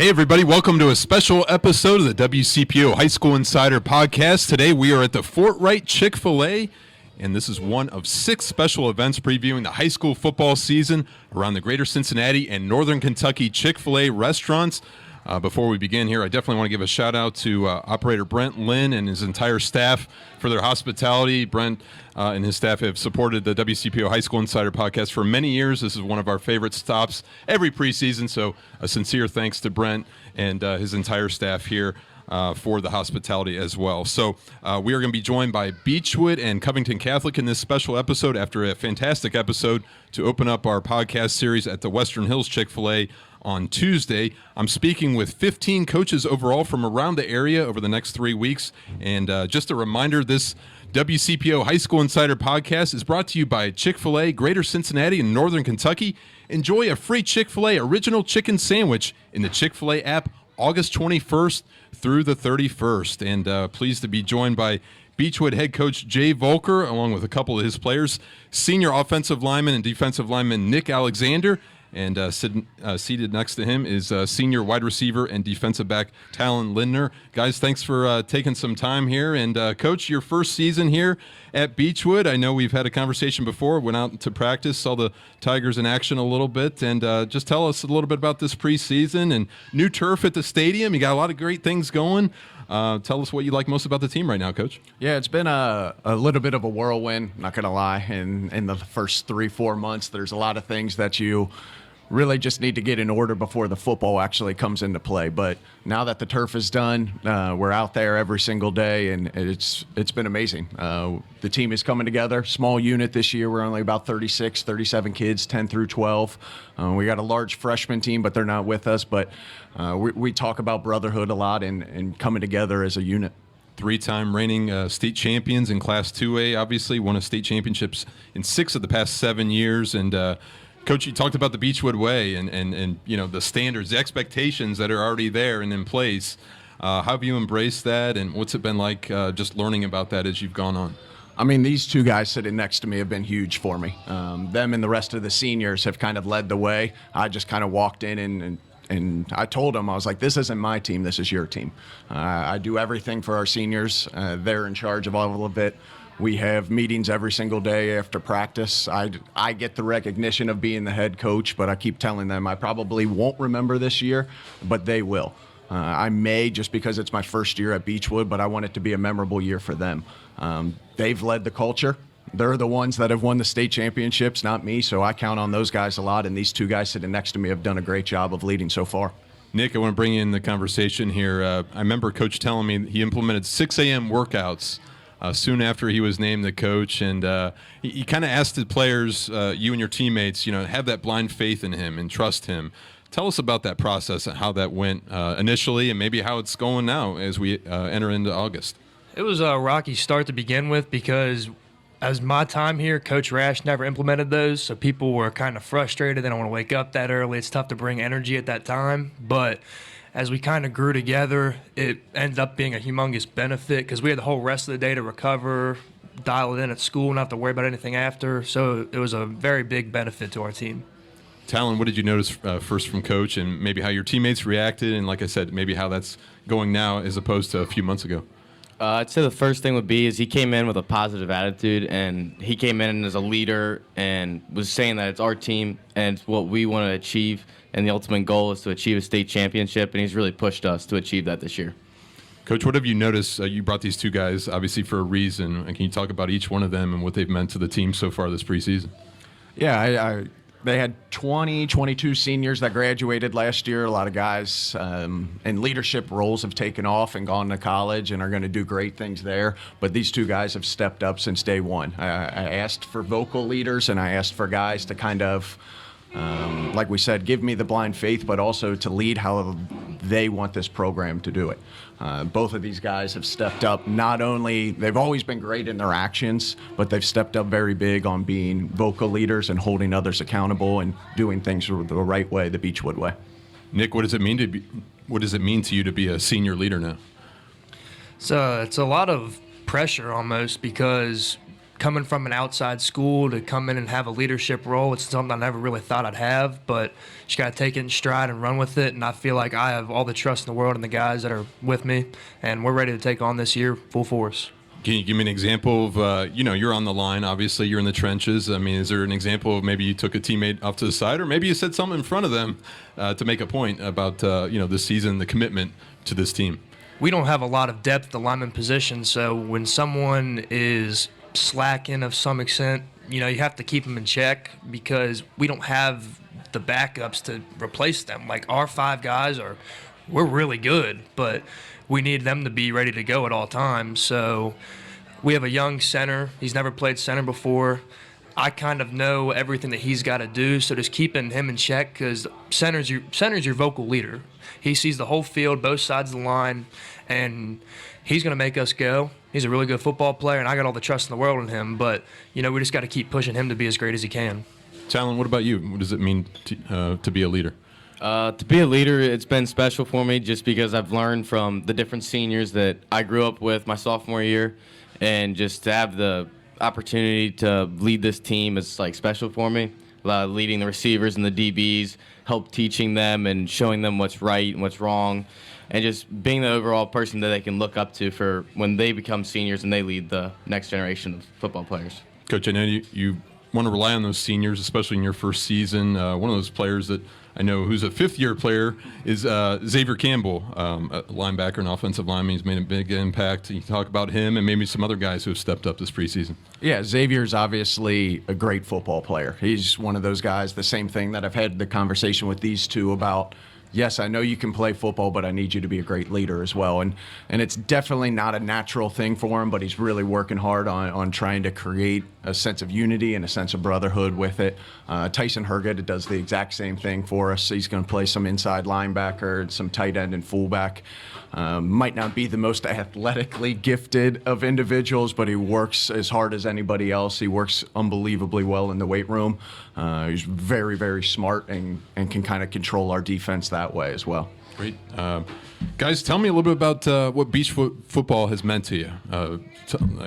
Hey everybody, welcome to a special episode of the WCPO High School Insider Podcast. Today we are at the Fort Wright Chick-fil-A, and this is one of 6 special events previewing the high school football season around the greater Cincinnati and Northern Kentucky Chick-fil-A restaurants. Before we begin here, I definitely want to give a shout out to operator Brent Lynn and his entire staff for their hospitality. Brent and his staff have supported the WCPO High School Insider Podcast for many years. This is one of our favorite stops every preseason, so a sincere thanks to Brent and his entire staff here for the hospitality as well. So we are going to be joined by Beechwood and Covington Catholic in this special episode after a fantastic episode to open up our podcast series at the Western Hills Chick-fil-A on Tuesday. I'm speaking with 15 coaches overall from around the area over the next 3 weeks. And just a reminder, this WCPO High School Insider Podcast is brought to you by Chick-fil-A, Greater Cincinnati and Northern Kentucky. Enjoy a free Chick-fil-A original chicken sandwich in the Chick-fil-A app August 21st through the 31st. And pleased to be joined by Beechwood head coach Jay Volker, along with a couple of his players, senior offensive lineman and defensive lineman Nick Alexander, and seated next to him is senior wide receiver and defensive back Talon Linder. Guys, thanks for taking some time here. And Coach, your first season here at Beechwood. I know we've had a conversation before, went out to practice, saw the Tigers in action a little bit. And just tell us a little bit about this preseason and new turf at the stadium. You got a lot of great things going. Tell us what you like most about the team right now, Coach. Yeah, it's been a little bit of a whirlwind, not going to lie. In the first 3-4 months, there's a lot of things that you really just need to get in order before the football actually comes into play. But now that the turf is done, we're out there every single day, and it's been amazing. The team is coming together. Small unit this year. We're only about 36, 37 kids, 10 through 12. We got a large freshman team, but they're not with us. But we talk about brotherhood a lot and coming together as a unit. 3-time reigning state champions in Class 2A, obviously. Won a state championships in 6 of the past 7 years. And Coach, you talked about the Beechwood way and you know the standards, the expectations that are already there and in place. How have you embraced that, and what's it been like just learning about that as you've gone on? I mean, these two guys sitting next to me have been huge for me. Them and the rest of the seniors have kind of led the way. I just kind of walked in and I told them, I was like, this isn't my team, this is your team. I do everything for our seniors. They're in charge of all of it. We have meetings every single day after practice. I get the recognition of being the head coach, but I keep telling them I probably won't remember this year, but they will. I may, just because it's my first year at Beechwood, but I want it to be a memorable year for them. They've led the culture. They're the ones that have won the state championships, not me, so I count on those guys a lot, and these two guys sitting next to me have done a great job of leading so far. Nick, I want to bring you in the conversation here. I remember Coach telling me he implemented 6 a.m. workouts soon after he was named the coach, and he kind of asked the players, you and your teammates, have that blind faith in him and trust him. Tell us about that process and how that went initially, and maybe how it's going now as we enter into August. It was a rocky start to begin with because as my time here, Coach Rash never implemented those, so people were kind of frustrated. They don't want to wake up that early. It's tough to bring energy at that time, but as we kind of grew together, it ended up being a humongous benefit because we had the whole rest of the day to recover, dial it in at school, not have to worry about anything after. So it was a very big benefit to our team. Talon, what did you notice first from Coach, and maybe how your teammates reacted, and like I said, maybe how that's going now as opposed to a few months ago? I'd say the first thing would be is he came in with a positive attitude, and he came in as a leader and was saying that it's our team and it's what we want to achieve, and the ultimate goal is to achieve a state championship, and he's really pushed us to achieve that this year. Coach, what have you noticed? You brought these two guys, obviously, for a reason. And can you talk about each one of them and what they've meant to the team so far this preseason? Yeah, they had 22 seniors that graduated last year. A lot of guys in leadership roles have taken off and gone to college and are going to do great things there. But these two guys have stepped up since day one. I asked for vocal leaders, and I asked for guys to kind of, like we said, give me the blind faith, but also to lead how they want this program to do it. Both of these guys have stepped up. Not only, they've always been great in their actions, but they've stepped up very big on being vocal leaders and holding others accountable and doing things the right way, the Beechwood way. Nick, what does it mean to you to be a senior leader now? So it's a lot of pressure almost because coming from an outside school to come in and have a leadership role, it's something I never really thought I'd have, but just got to take it in stride and run with it. And I feel like I have all the trust in the world in the guys that are with me, and we're ready to take on this year full force. Can you give me an example of, you're on the line, obviously, you're in the trenches. I mean, is there an example of maybe you took a teammate off to the side, or maybe you said something in front of them to make a point about, this season, the commitment to this team? We don't have a lot of depth at the lineman position, so when someone is slacking of some extent, you have to keep them in check because we don't have the backups to replace them. Like, our 5 guys we're really good, but we need them to be ready to go at all times. So we have a young center. He's never played center before. I kind of know everything that he's got to do, so just keeping him in check because center's your vocal leader. He sees the whole field, both sides of the line, and he's going to make us go. He's a really good football player, and I got all the trust in the world in him. But, we just got to keep pushing him to be as great as he can. Talon, what about you? What does it mean to be a leader? To be a leader, it's been special for me just because I've learned from the different seniors that I grew up with my sophomore year, and just to have the opportunity to lead this team is special for me. Leading the receivers and the DBs, help teaching them and showing them what's right and what's wrong, and just being the overall person that they can look up to for when they become seniors and they lead the next generation of football players. Coach, I know you want to rely on those seniors, especially in your first season. One of those players that I know who's a fifth-year player is Xavier Campbell, a linebacker and offensive lineman. He's made a big impact. You talk about him and maybe some other guys who have stepped up this preseason. Yeah, Xavier's obviously a great football player. He's one of those guys, the same thing that I've had the conversation with these two about. Yes, I know you can play football, but I need you to be a great leader as well. And it's definitely not a natural thing for him, but he's really working hard on trying to create a sense of unity and a sense of brotherhood with it. Tyson Herget does the exact same thing for us. He's going to play some inside linebacker, some tight end and fullback. Might not be the most athletically gifted of individuals, but he works as hard as anybody else. He works unbelievably well in the weight room. He's very, very smart and can kind of control our defense that way as well. Great. Guys, tell me a little bit about what Beechwood football has meant to you.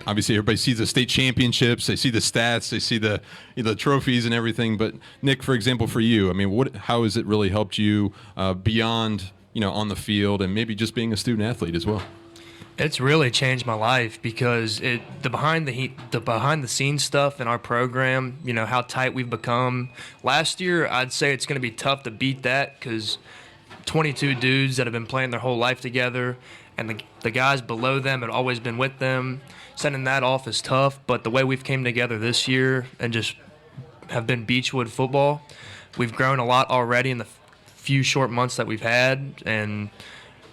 Obviously, everybody sees the state championships, they see the stats, they see the trophies and everything. But Nick, for example, for you, I mean, how has it really helped you beyond on the field and maybe just being a student athlete as well? It's really changed my life because the behind the scenes stuff in our program, how tight we've become. Last year, I'd say it's going to be tough to beat that because 22 dudes that have been playing their whole life together, and the guys below them had always been with them. Sending that off is tough, but the way we've came together this year and just have been Beechwood football, we've grown a lot already in the few short months that we've had, and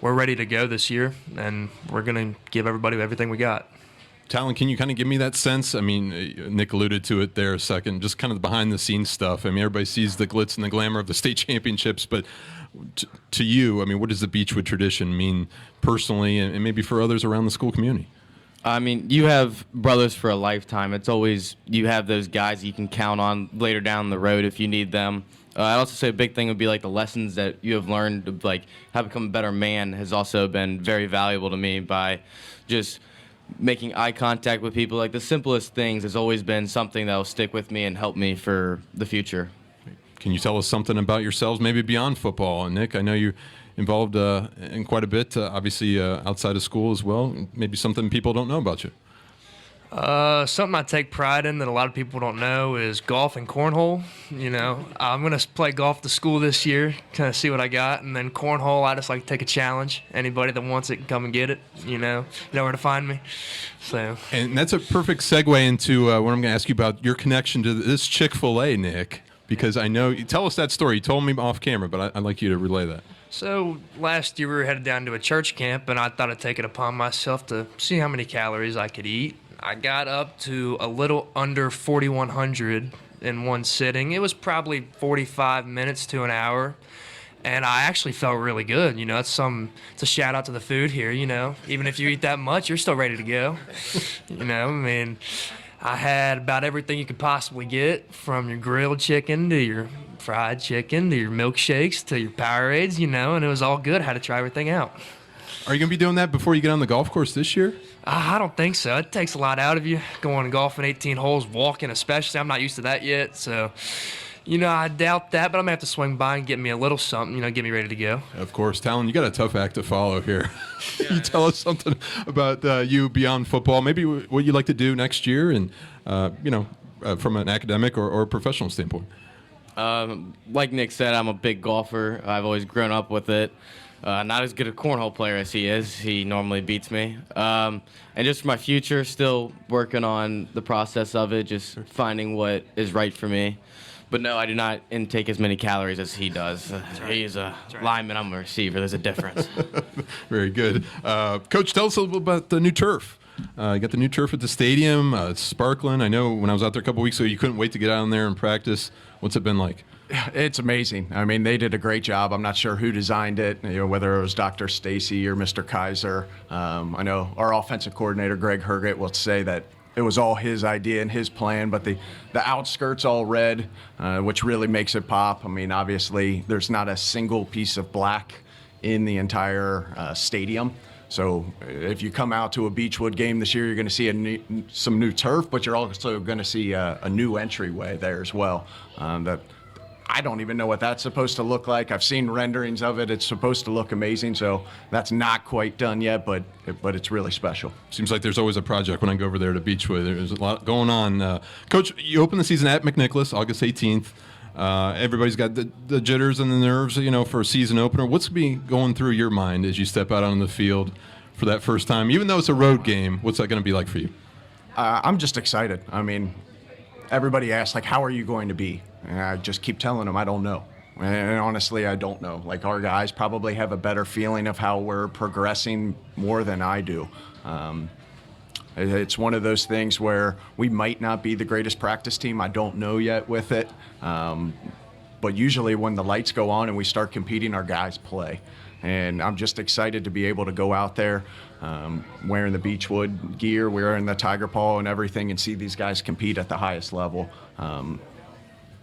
we're ready to go this year, and we're going to give everybody everything we got. Talon, can you kind of give me that sense? I mean, Nick alluded to it there a second, just kind of the behind-the-scenes stuff. I mean, everybody sees the glitz and the glamour of the state championships, but to you, I mean, what does the Beechwood tradition mean personally and maybe for others around the school community? I mean, you have brothers for a lifetime. It's always, you have those guys you can count on later down the road if you need them. I'd also say a big thing would be the lessons that you have learned to how to become a better man has also been very valuable to me by just making eye contact with people. The simplest things has always been something that will stick with me and help me for the future. Can you tell us something about yourselves, maybe beyond football? And Nick, I know you're involved in quite a bit, obviously outside of school as well. Maybe something people don't know about you. Something I take pride in that a lot of people don't know is golf and cornhole. I'm going to play golf to school this year, kind of see what I got. And then cornhole, I just like to take a challenge. Anybody that wants it can come and get it. You know where to find me. So. And that's a perfect segue into what I'm going to ask you about your connection to this Chick-fil-A, Nick, because I know, tell us that story. You told me off camera, but I'd like you to relay that. So last year we were headed down to a church camp, and I thought I'd take it upon myself to see how many calories I could eat. I got up to a little under 4,100 in one sitting. It was probably 45 minutes to an hour, and I actually felt really good. It's a shout out to the food here. Even if you eat that much, you're still ready to go. I had about everything you could possibly get, from your grilled chicken to your fried chicken to your milkshakes to your Powerades, and it was all good. I had to try everything out. Are you going to be doing that before you get on the golf course this year? I don't think so. It takes a lot out of you going golfing 18 holes, walking especially. I'm not used to that yet, so I doubt that. But I'm gonna have to swing by and get me a little something. Get me ready to go. Of course, Talon, you got a tough act to follow here. You tell us something about you beyond football, maybe what you like to do next year, and from an academic or professional standpoint. Like Nick said, I'm a big golfer. I've always grown up with it. Not as good a cornhole player as he is. He normally beats me. And just for my future, still working on the process of it, just finding what is right for me. But no, I do not intake as many calories as he does. He's a lineman, I'm a receiver. There's a difference. Very good. Coach, tell us a little about the new turf. You got the new turf at the stadium. It's sparkling. I know when I was out there a couple weeks ago, you couldn't wait to get out in there and practice. What's it been like? It's amazing. I mean, they did a great job. I'm not sure who designed it, whether it was Dr. Stacy or Mr. Kaiser. I know our offensive coordinator, Greg Herget, will say that it was all his idea and his plan, but the outskirts all red, which really makes it pop. I mean, obviously, there's not a single piece of black in the entire stadium. So if you come out to a Beechwood game this year, you're going to see some new turf, but you're also going to see a new entryway there as well. I don't even know what that's supposed to look like. I've seen renderings of it. It's supposed to look amazing, so that's not quite done yet, but it's really special. Seems like there's always a project when I go over there to Beechwood. There's a lot going on. Coach, you open the season at McNicholas, August 18th. Everybody's got the jitters and the nerves, for a season opener. What's going through your mind as you step out on the field for that first time? Even though it's a road game, what's that going to be like for you? I'm just excited. I mean, everybody asks, how are you going to be? And I just keep telling them I don't know. And honestly, I don't know. Our guys probably have a better feeling of how we're progressing more than I do. It's one of those things where we might not be the greatest practice team. I don't know yet with it. But usually when the lights go on and we start competing, our guys play. And I'm just excited to be able to go out there wearing the Beechwood gear, wearing the Tiger Paw and everything, and see these guys compete at the highest level.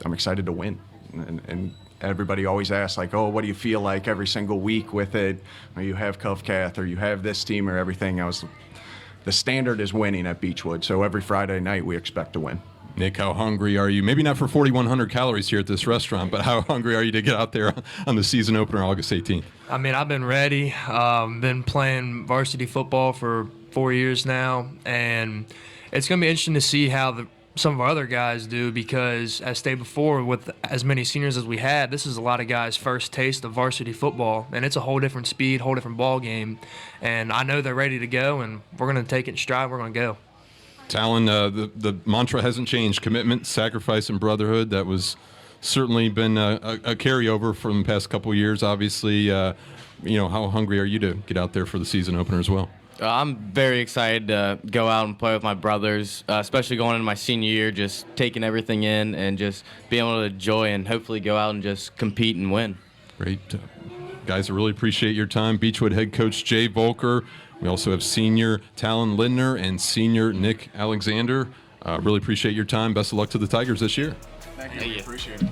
I'm excited to win. And everybody always asks, what do you feel like every single week with it? Or you have Covcath, or you have this team, or everything. The standard is winning at Beechwood, so every Friday night we expect to win. Nick, how hungry are you? Maybe not for 4,100 calories here at this restaurant, but how hungry are you to get out there on the season opener August 18th? I mean, I've been ready. Been playing varsity football for 4 years now, and it's going to be interesting to see how some of our other guys do, because as stated before, with as many seniors as we had, this is a lot of guys' first taste of varsity football, and it's a whole different speed, whole different ball game, and I know they're ready to go, and we're going to take it in stride. We're going to go. Talon, the mantra hasn't changed: commitment, sacrifice, and brotherhood. That was certainly been a carryover from the past couple of years. Obviously, how hungry are you to get out there for the season opener as well? I'm very excited to go out and play with my brothers, especially going into my senior year, just taking everything in and just being able to enjoy and hopefully go out and just compete and win. Great. Guys, I really appreciate your time. Beechwood head coach Jay Volker. We also have senior Talon Linder and senior Nick Alexander. Really appreciate your time. Best of luck to the Tigers this year. Thank you. Appreciate it.